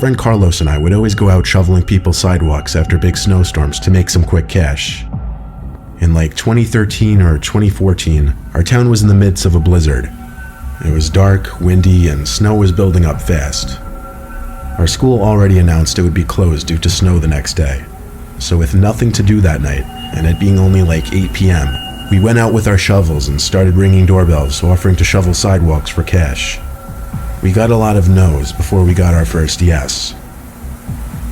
friend Carlos and I would always go out shoveling people's sidewalks after big snowstorms to make some quick cash. In like 2013 or 2014, our town was in the midst of a blizzard. It was dark, windy, and snow was building up fast. Our school already announced it would be closed due to snow the next day. So with nothing to do that night, and it being only like 8 p.m., we went out with our shovels and started ringing doorbells offering to shovel sidewalks for cash. We got a lot of no's before we got our first yes.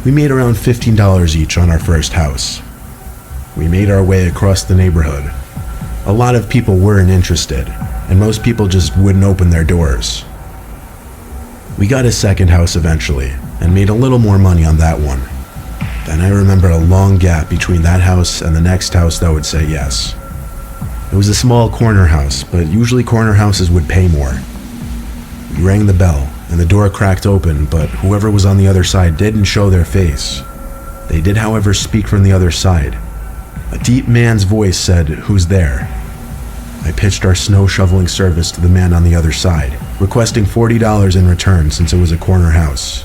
We made around $15 each on our first house. We made our way across the neighborhood. A lot of people weren't interested, and most people just wouldn't open their doors. We got a second house eventually, and made a little more money on that one. Then I remember a long gap between that house and the next house that would say yes. It was a small corner house, but usually corner houses would pay more. We rang the bell, and the door cracked open, but whoever was on the other side didn't show their face. They did, however, speak from the other side. A deep man's voice said, "Who's there?" I pitched our snow shoveling service to the man on the other side, requesting $40 in return since it was a corner house.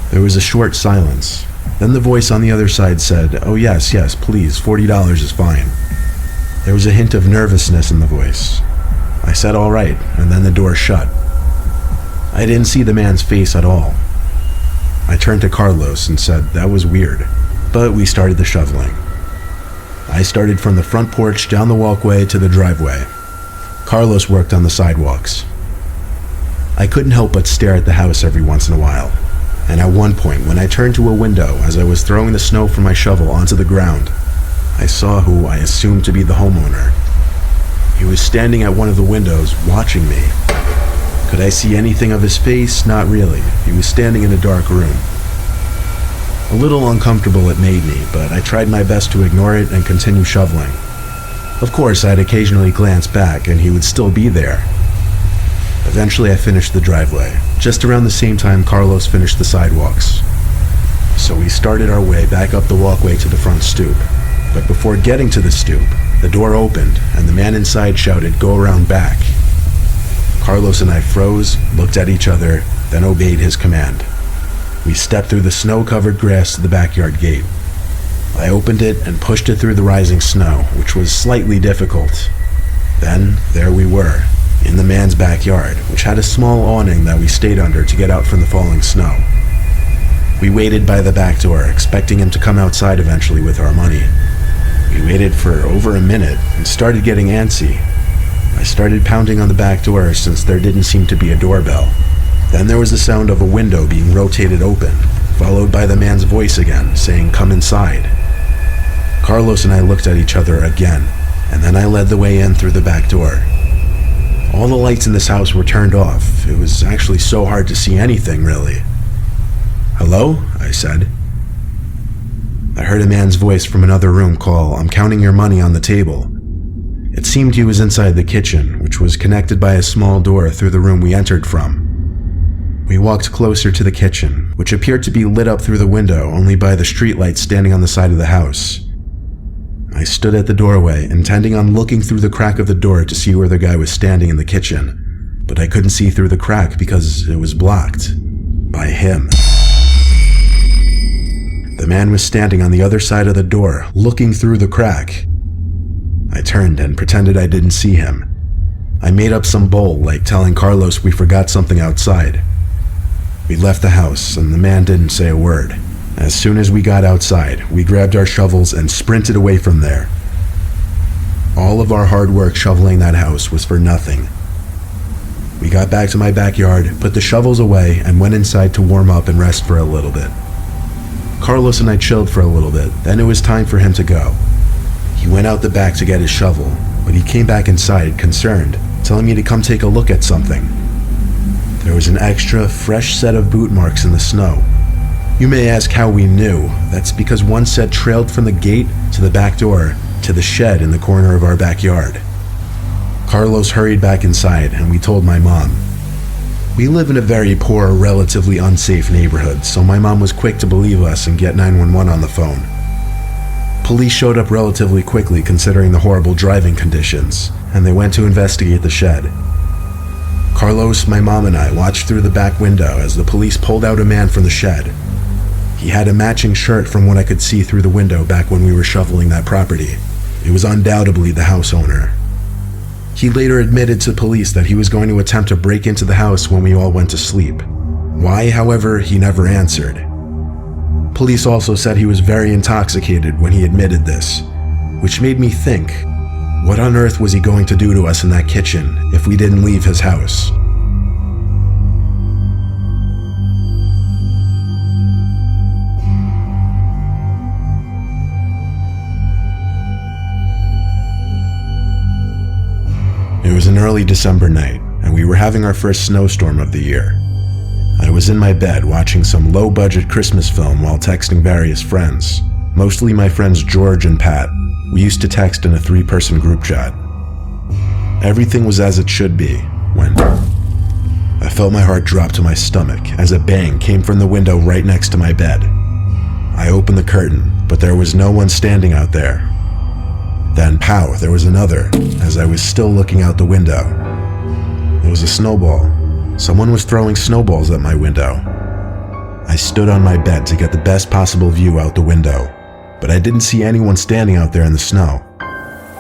There was a short silence. Then the voice on the other side said, "Oh yes, please, $40 is fine." There was a hint of nervousness in the voice. I said all right, and then the door shut. I didn't see the man's face at all. I turned to Carlos and said that was weird, but we started the shoveling. I started from the front porch down the walkway to the driveway. Carlos worked on the sidewalks. I couldn't help but stare at the house every once in a while, and at one point when I turned to a window as I was throwing the snow from my shovel onto the ground, I saw who I assumed to be the homeowner. He was standing at one of the windows watching me. Could I see anything of his face? Not really. He was standing in a dark room. A little uncomfortable it made me, but I tried my best to ignore it and continue shoveling. Of course, I'd occasionally glance back and he would still be there. Eventually I finished the driveway, just around the same time Carlos finished the sidewalks. So we started our way back up the walkway to the front stoop. But before getting to the stoop, the door opened and the man inside shouted, "Go around back." Carlos and I froze, looked at each other, then obeyed his command. We stepped through the snow-covered grass to the backyard gate. I opened it and pushed it through the rising snow, which was slightly difficult. Then, there we were, in the man's backyard, which had a small awning that we stayed under to get out from the falling snow. We waited by the back door, expecting him to come outside eventually with our money. We waited for over a minute and started getting antsy. I started pounding on the back door since there didn't seem to be a doorbell. Then there was the sound of a window being rotated open, followed by the man's voice again, saying, "Come inside." Carlos and I looked at each other again, and then I led the way in through the back door. All the lights in this house were turned off. It was actually so hard to see anything, really. "Hello?" I said. I heard a man's voice from another room call, "I'm counting your money on the table." It seemed he was inside the kitchen, which was connected by a small door through the room we entered from. We walked closer to the kitchen, which appeared to be lit up through the window only by the streetlight standing on the side of the house. I stood at the doorway, intending on looking through the crack of the door to see where the guy was standing in the kitchen, but I couldn't see through the crack because it was blocked by him. The man was standing on the other side of the door, looking through the crack. I turned and pretended I didn't see him. I made up some bull, like telling Carlos we forgot something outside. We left the house, and the man didn't say a word. As soon as we got outside, we grabbed our shovels and sprinted away from there. All of our hard work shoveling that house was for nothing. We got back to my backyard, put the shovels away, and went inside to warm up and rest for a little bit. Carlos and I chilled for a little bit, then it was time for him to go. He went out the back to get his shovel, but he came back inside, concerned, telling me to come take a look at something. There was an extra, fresh set of boot marks in the snow. You may ask how we knew. That's because one set trailed from the gate to the back door to the shed in the corner of our backyard. Carlos hurried back inside, and we told my mom. We live in a very poor, relatively unsafe neighborhood, so my mom was quick to believe us and get 911 on the phone. Police showed up relatively quickly considering the horrible driving conditions, and they went to investigate the shed. Carlos, my mom, and I watched through the back window as the police pulled out a man from the shed. He had a matching shirt from what I could see through the window back when we were shoveling that property. It was undoubtedly the house owner. He later admitted to police that he was going to attempt to break into the house when we all went to sleep. Why, however, he never answered. Police also said he was very intoxicated when he admitted this, which made me think, what on earth was he going to do to us in that kitchen if we didn't leave his house? It was an early December night, and we were having our first snowstorm of the year. I was in my bed watching some low-budget Christmas film while texting various friends, mostly my friends George and Pat. We used to text in a 3-person group chat. Everything was as it should be when I felt my heart drop to my stomach as a bang came from the window right next to my bed. I opened the curtain, but there was no one standing out there. Then, pow, there was another, as I was still looking out the window. It was a snowball. Someone was throwing snowballs at my window. I stood on my bed to get the best possible view out the window, but I didn't see anyone standing out there in the snow.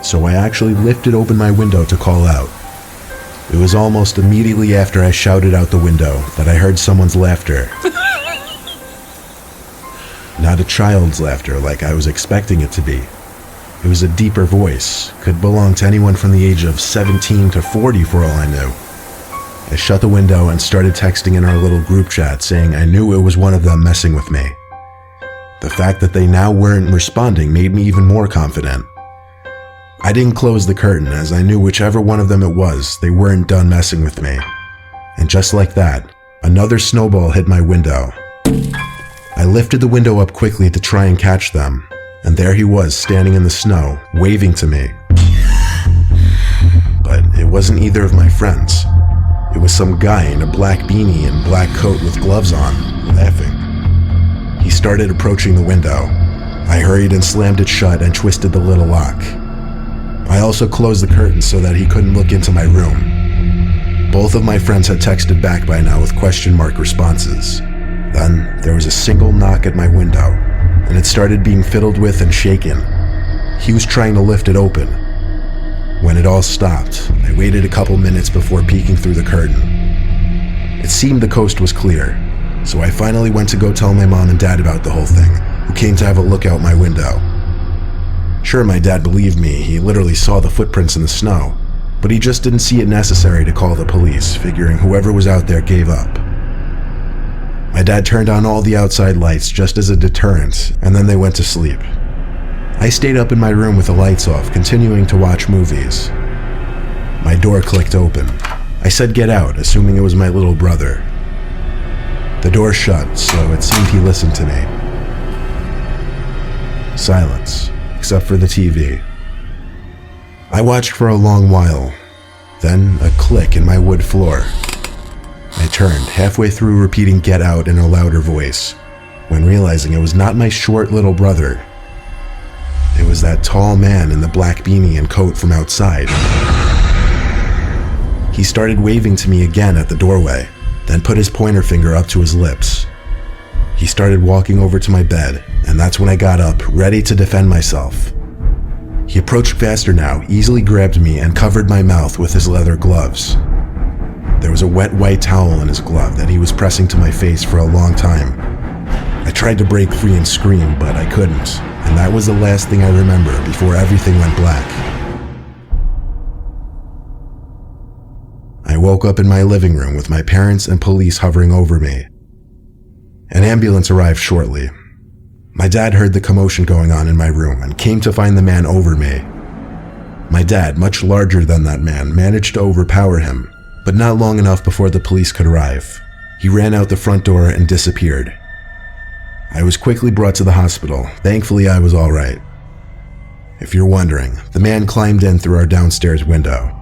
So I actually lifted open my window to call out. It was almost immediately after I shouted out the window that I heard someone's laughter. Not a child's laughter like I was expecting it to be. It was a deeper voice, could belong to anyone from the age of 17 to 40 for all I knew. I shut the window and started texting in our little group chat saying I knew it was one of them messing with me. The fact that they now weren't responding made me even more confident. I didn't close the curtain as I knew whichever one of them it was, they weren't done messing with me. And just like that, another snowball hit my window. I lifted the window up quickly to try and catch them, and there he was standing in the snow, waving to me. But it wasn't either of my friends. It was some guy in a black beanie and black coat with gloves on, laughing. He started approaching the window. I hurried and slammed it shut and twisted the little lock. I also closed the curtain so that he couldn't look into my room. Both of my friends had texted back by now with question mark responses. Then there was a single knock at my window, and it started being fiddled with and shaken. He was trying to lift it open. When it all stopped, I waited a couple minutes before peeking through the curtain. It seemed the coast was clear, so I finally went to go tell my mom and dad about the whole thing, who came to have a look out my window. Sure, my dad believed me, he literally saw the footprints in the snow, but he just didn't see it necessary to call the police, figuring whoever was out there gave up. My dad turned on all the outside lights just as a deterrent, and then they went to sleep. I stayed up in my room with the lights off, continuing to watch movies. My door clicked open. I said get out, assuming it was my little brother. The door shut, so it seemed he listened to me. Silence, except for the TV. I watched for a long while, then a click in my wood floor. I turned, halfway through repeating get out in a louder voice, when realizing it was not my short little brother. It was that tall man in the black beanie and coat from outside. He started waving to me again at the doorway, then put his pointer finger up to his lips. He started walking over to my bed, and that's when I got up, ready to defend myself. He approached faster now, easily grabbed me, and covered my mouth with his leather gloves. There was a wet white towel in his glove that he was pressing to my face for a long time. I tried to break free and scream, but I couldn't, and that was the last thing I remember before everything went black. I woke up in my living room with my parents and police hovering over me. An ambulance arrived shortly. My dad heard the commotion going on in my room and came to find the man over me. My dad, much larger than that man, managed to overpower him, but not long enough before the police could arrive. He ran out the front door and disappeared. I was quickly brought to the hospital. Thankfully, I was all right. If you're wondering, the man climbed in through our downstairs window.